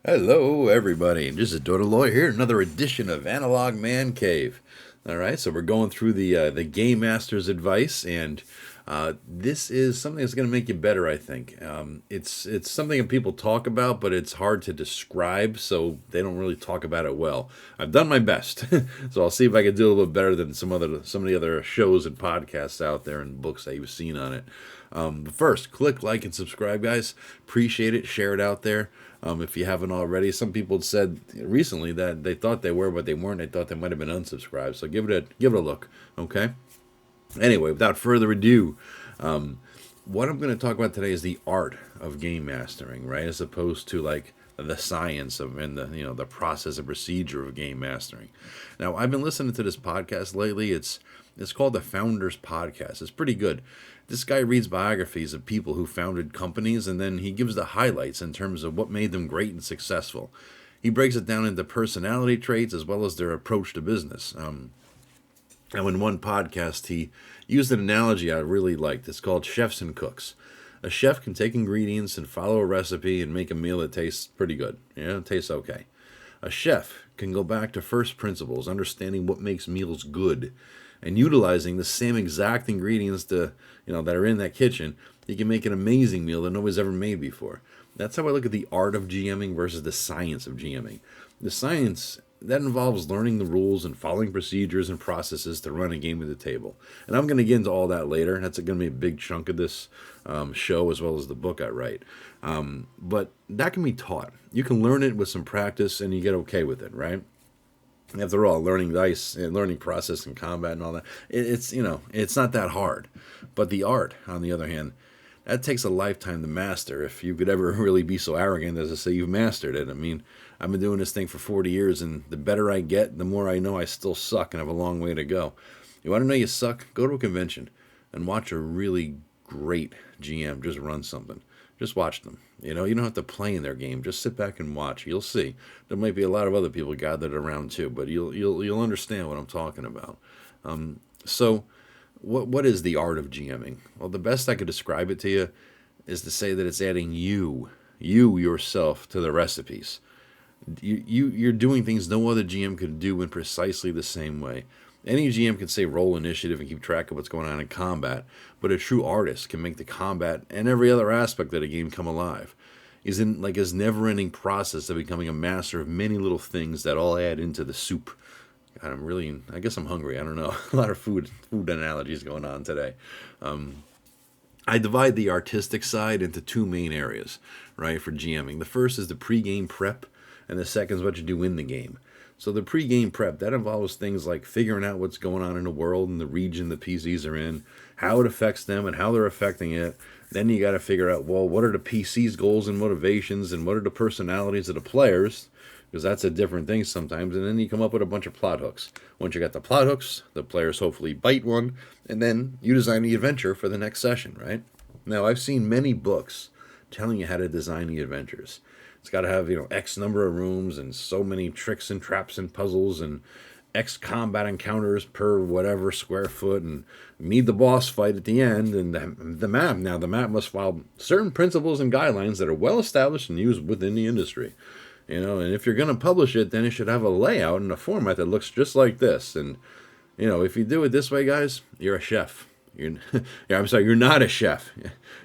Hello, everybody. This is Dodo Lawyer here. Another edition of Analog Man Cave. All right, so we're going through the Game Master's advice, and this is something that's going to make you better. I think it's something that people talk about, but it's hard to describe, so they don't really talk about it well. I've done my best, so I'll see if I can do a little bit better than some of the other shows and podcasts out there and books that you've seen on it. But first, click like and subscribe, guys. Appreciate it. Share it out there. If you haven't already, some people said recently that they thought they were, but they weren't. They thought they might have been unsubscribed. So give it a look. Okay. Anyway, without further ado, what I'm going to talk about today is the art of game mastering, right? As opposed to like the science of and the process and procedure of game mastering. Now, I've been listening to this podcast lately. It's called the Founders Podcast. It's pretty good. This guy reads biographies of people who founded companies, and then he gives the highlights in terms of what made them great and successful. He breaks it down into personality traits as well as their approach to business. Now, in one podcast, he used an analogy I really liked. It's called chefs and cooks. A chef can take ingredients and follow a recipe and make a meal that tastes pretty good. It tastes okay. A chef can go back to first principles, understanding what makes meals good, and utilizing the same exact ingredients that are in that kitchen. He can make an amazing meal that nobody's ever made before. That's how I look at the art of GMing versus the science of GMing. The science that involves learning the rules and following procedures and processes to run a game at the table. And I'm going to get into all that later. That's going to be a big chunk of this show as well as the book I write. But that can be taught. You can learn it with some practice and you get okay with it, right? After all, learning dice and learning process and combat and all that, it's not that hard. But the art, on the other hand, that takes a lifetime to master. If you could ever really be so arrogant as to say you've mastered it. I mean, I've been doing this thing for 40 years, and the better I get, the more I know I still suck and have a long way to go. You want to know you suck? Go to a convention and watch a really great GM just run something. Just watch them. You don't have to play in their game. Just sit back and watch. You'll see. There might be a lot of other people gathered around too, but you'll understand what I'm talking about. So, what is the art of GMing? Well, the best I could describe it to you is to say that it's adding you yourself to the recipes. You're doing things no other GM could do in precisely the same way. Any GM can say roll initiative and keep track of what's going on in combat, but a true artist can make the combat and every other aspect of the game come alive. Is in like his never-ending process of becoming a master of many little things that all add into the soup. God, I guess I'm hungry. I don't know. A lot of food analogies going on today. I divide the artistic side into two main areas, right, for GMing. The first is the pre-game prep, and the second is what you do in the game. So the pre-game prep, that involves things like figuring out what's going on in the world and the region the PCs are in, how it affects them and how they're affecting it. Then you got to figure out, well, what are the PC's goals and motivations, and what are the personalities of the players, because that's a different thing sometimes. And then you come up with a bunch of plot hooks. Once you got the plot hooks, the players hopefully bite one, and then you design the adventure for the next session, right? Now, I've seen many books telling you how to design the adventures. It's got to have, X number of rooms and so many tricks and traps and puzzles and X combat encounters per whatever square foot and meet the boss fight at the end. And the map. Now, the map must follow certain principles and guidelines that are well established and used within the industry. And if you're going to publish it, then it should have a layout and a format that looks just like this. And, if you do it this way, guys, you're a chef. I'm sorry, you're not a chef.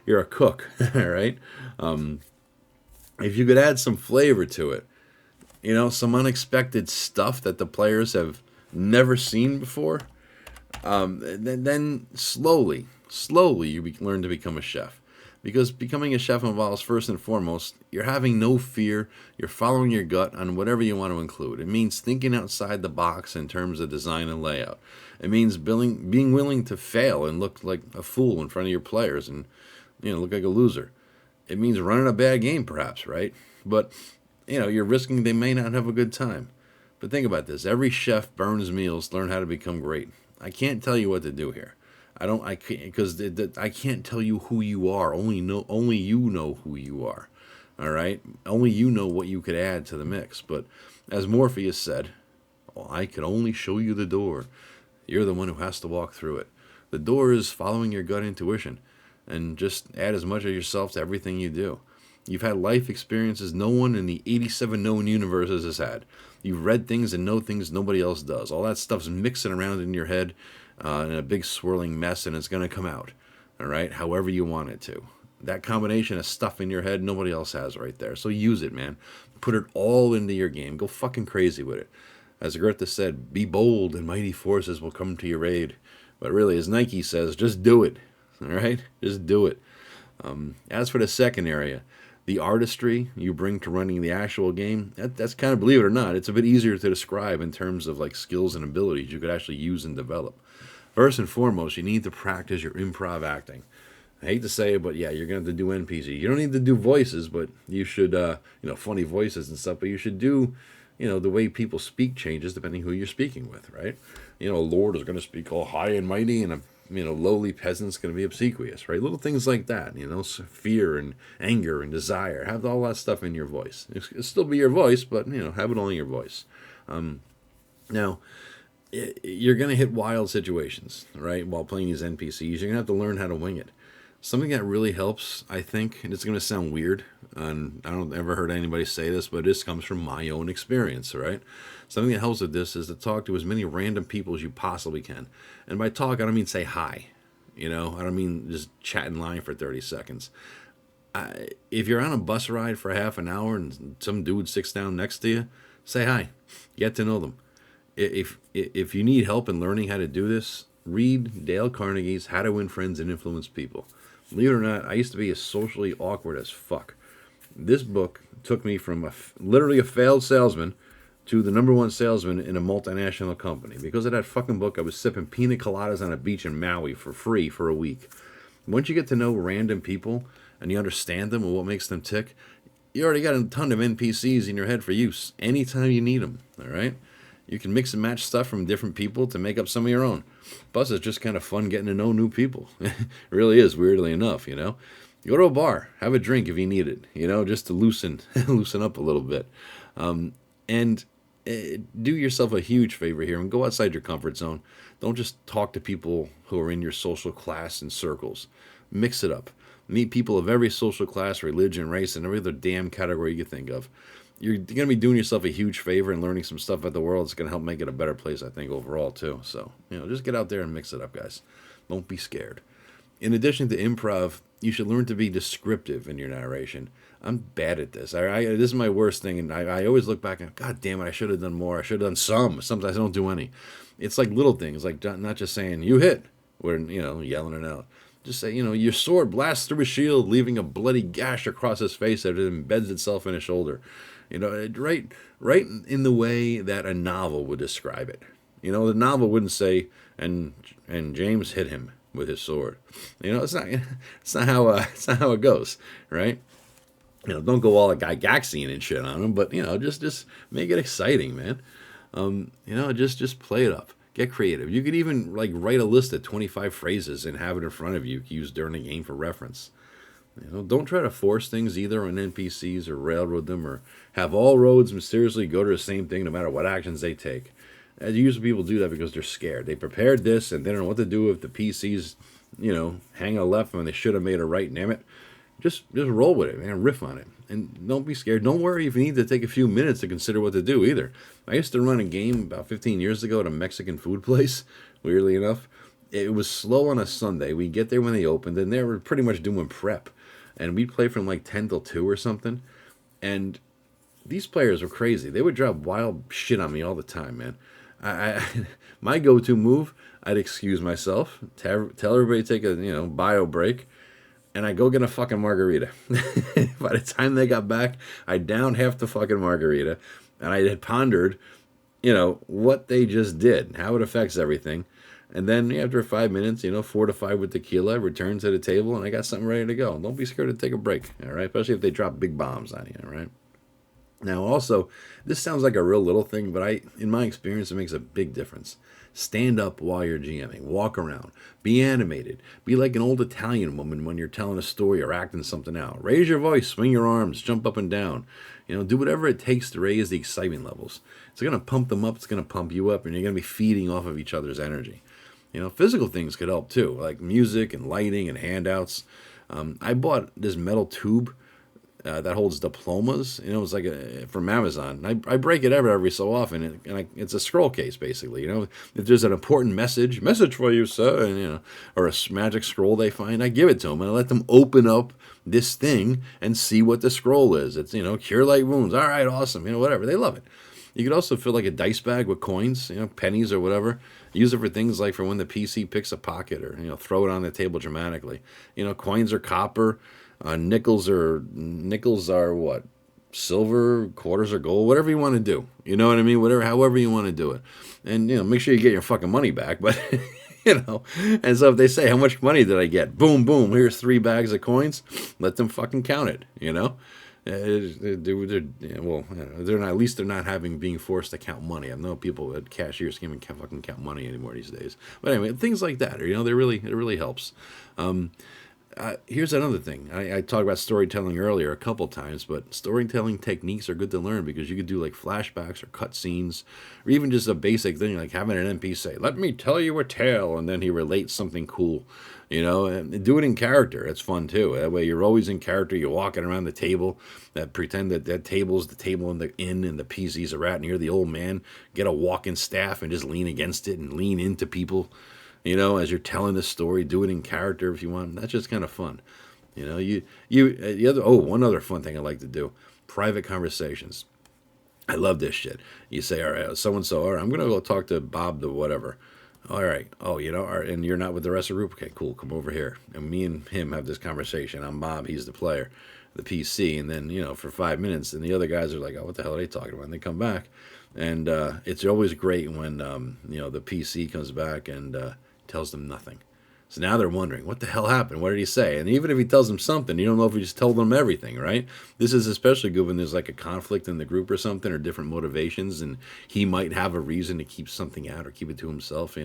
You're a cook, all right? If you could add some flavor to it, some unexpected stuff that the players have never seen before, then slowly you learn to become a chef. Because becoming a chef involves, first and foremost, you're having no fear, you're following your gut on whatever you want to include. It means thinking outside the box in terms of design and layout. It means being willing to fail and look like a fool in front of your players and look like a loser. It means running a bad game, perhaps, right? But, you're risking they may not have a good time. But think about this. Every chef burns meals to learn how to become great. I can't tell you what to do here. Because I can't tell you who you are. Only you know who you are. All right? Only you know what you could add to the mix. But as Morpheus said, well, I can only show you the door. You're the one who has to walk through it. The door is following your gut intuition. And just add as much of yourself to everything you do. You've had life experiences no one in the 87 known universes has had. You've read things and know things nobody else does. All that stuff's mixing around in your head in a big swirling mess, and it's going to come out, all right, however you want it to. That combination of stuff in your head nobody else has right there. So use it, man. Put it all into your game. Go fucking crazy with it. As Goethe said, be bold and mighty forces will come to your aid. But really, as Nike says, just do it. All right? Just do it. As for the second area, the artistry you bring to running the actual game, that's kind of, believe it or not, it's a bit easier to describe in terms of like skills and abilities you could actually use and develop. First and foremost, you need to practice your improv acting. I hate to say it, but yeah, you're going to have to do NPC. You don't need to do voices, but you should, funny voices and stuff, but you should do, the way people speak changes depending who you're speaking with, right? A lord is going to speak all high and mighty, and a, lowly peasant's going to be obsequious, right? Little things like that, fear and anger and desire. Have all that stuff in your voice. It'll still be your voice, but, have it all in your voice. Now, you're going to hit wild situations, right, while playing these NPCs. You're going to have to learn how to wing it. Something that really helps, I think, and it's going to sound weird, and I don't ever heard anybody say this, but this comes from my own experience, right? Something that helps with this is to talk to as many random people as you possibly can. And by talk, I don't mean say hi. I don't mean just chat in line for 30 seconds. If you're on a bus ride for half an hour and some dude sits down next to you, say hi. Get to know them. If you need help in learning how to do this, read Dale Carnegie's How to Win Friends and Influence People. Believe it or not, I used to be as socially awkward as fuck. This book took me from literally a failed salesman to the number one salesman in a multinational company. Because of that fucking book, I was sipping pina coladas on a beach in Maui for free for a week. Once you get to know random people and you understand them and what makes them tick, you already got a ton of NPCs in your head for use anytime you need them, all right? You can mix and match stuff from different people to make up some of your own. Plus, it's just kind of fun getting to know new people. It really is, weirdly enough, You go to a bar, have a drink if you need it, just to loosen up a little bit. And do yourself a huge favor here and go outside your comfort zone. Don't just talk to people who are in your social class and circles. Mix it up. Meet people of every social class, religion, race, and every other damn category you can think of. You're going to be doing yourself a huge favor and learning some stuff about the world. It's going to help make it a better place, I think, overall, too. So, just get out there and mix it up, guys. Don't be scared. In addition to improv, you should learn to be descriptive in your narration. I'm bad at this. This is my worst thing, and I always look back and, God damn it, I should have done more. I should have done some. Sometimes I don't do any. It's like little things, like not just saying, you hit, or, yelling it out. Just say, your sword blasts through his shield, leaving a bloody gash across his face that it embeds itself in his shoulder. Right in the way that a novel would describe it. The novel wouldn't say, and James hit him with his sword. It's not how it goes, right? Don't go all like Gygaxian and shit on him, but just make it exciting, man. Just play it up. Get creative. You could even write a list of 25 phrases and have it in front of you to use during the game for reference. Don't try to force things either on NPCs or railroad them or have all roads mysteriously go to the same thing no matter what actions they take. As usually people do that because they're scared. They prepared this and they don't know what to do if the PCs, hang a left when they should have made a right, damn it. Just roll with it, man. Riff on it. And don't be scared. Don't worry if you need to take a few minutes to consider what to do either. I used to run a game about 15 years ago at a Mexican food place, weirdly enough. It was slow on a Sunday. We'd get there when they opened, and they were pretty much doing prep. And we'd play from 10 till 2 or something. And these players were crazy. They would drop wild shit on me all the time, man. My go-to move, I'd excuse myself, tell everybody to take a bio break, and I go get a fucking margarita. By the time they got back, I downed half the fucking margarita, and I had pondered, what they just did, how it affects everything. And then after 5 minutes, fortified with tequila, return to the table, and I got something ready to go. Don't be scared to take a break, all right? Especially if they drop big bombs on you, all right? Now, also, this sounds like a real little thing, but in my experience, it makes a big difference. Stand up while you're GMing. Walk around. Be animated. Be like an old Italian woman when you're telling a story or acting something out. Raise your voice. Swing your arms. Jump up and down. Do whatever it takes to raise the excitement levels. It's going to pump them up. It's going to pump you up, and you're going to be feeding off of each other's energy. Physical things could help too, like music and lighting and handouts. I bought this metal tube that holds diplomas. You know, it's like from Amazon. I break it every so often, it's a scroll case basically. You know, if there's an important message for you, sir, and or a magic scroll they find, I give it to them and I let them open up this thing and see what the scroll is. It's cure light wounds. All right, awesome. Whatever, they love it. You could also fill like a dice bag with coins, pennies or whatever. Use it for things like for when the PC picks a pocket, or throw it on the table dramatically. Coins are copper, nickels are what? Silver, quarters are gold, whatever you want to do. You know what I mean? However you want to do it. And make sure you get your fucking money back, but And so if they say, how much money did I get? Boom, boom, here's 3 bags of coins. Let them fucking count it. They're not, at least they're not being forced to count money. I know people at cashiers can't even fucking count money anymore these days. But anyway, things like that, it really helps. Here's another thing. I talked about storytelling earlier a couple times, but storytelling techniques are good to learn because you could do like flashbacks or cutscenes, or even just a basic thing like having an NPC say, "Let me tell you a tale," and then he relates something cool. And do it in character. It's fun too. That way you're always in character. You're walking around the table, pretend that table's the table in the inn and the PC's are at, and you're the old man. Get a walking staff and just lean against it and lean into people. As you're telling the story, do it in character if you want. That's just kind of fun. One other fun thing I like to do: private conversations. I love this shit. You say, all right, so and so, all right, I'm gonna go talk to Bob the whatever. All right. Oh, all right, and you're not with the rest of the group. Okay, cool. Come over here, and me and him have this conversation. I'm Bob. He's the player, the PC, and then for 5 minutes, and the other guys are like, oh, what the hell are they talking about? And they come back, and it's always great when the PC comes back and tells them nothing. So now they're wondering, what the hell happened? What did he say? And even if he tells them something, you don't know if he just told them everything, right? This is especially good when there's like a conflict in the group or something, or different motivations, and he might have a reason to keep something out or keep it to himself,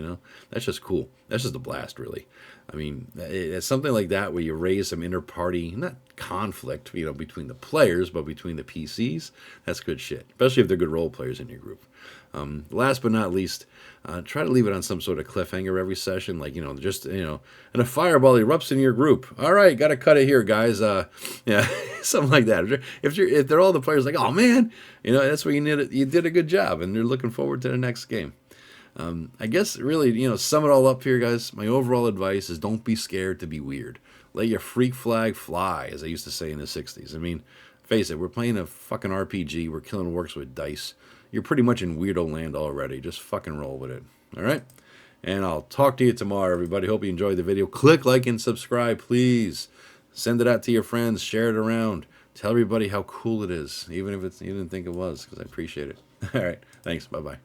That's just cool. That's just a blast, really. I mean, it's something like that where you raise some inter-party, not conflict, between the players, but between the PCs. That's good shit, especially if they're good role players in your group. Last but not least, try to leave it on some sort of cliffhanger every session, like and a fireball erupts in your group. All right, got to cut it here, guys. Yeah, something like that. If they're all the players like, oh man, that's where you did a good job, and they're looking forward to the next game. I guess really, sum it all up here, guys. My overall advice is don't be scared to be weird. Let your freak flag fly, as I used to say in the 60s. I mean, face it, we're playing a fucking RPG. We're killing orcs with dice. You're pretty much in weirdo land already. Just fucking roll with it. All right? And I'll talk to you tomorrow, everybody. Hope you enjoyed the video. Click like and subscribe, please. Send it out to your friends. Share it around. Tell everybody how cool it is, even if you didn't think it was, because I appreciate it. All right. Thanks. Bye-bye.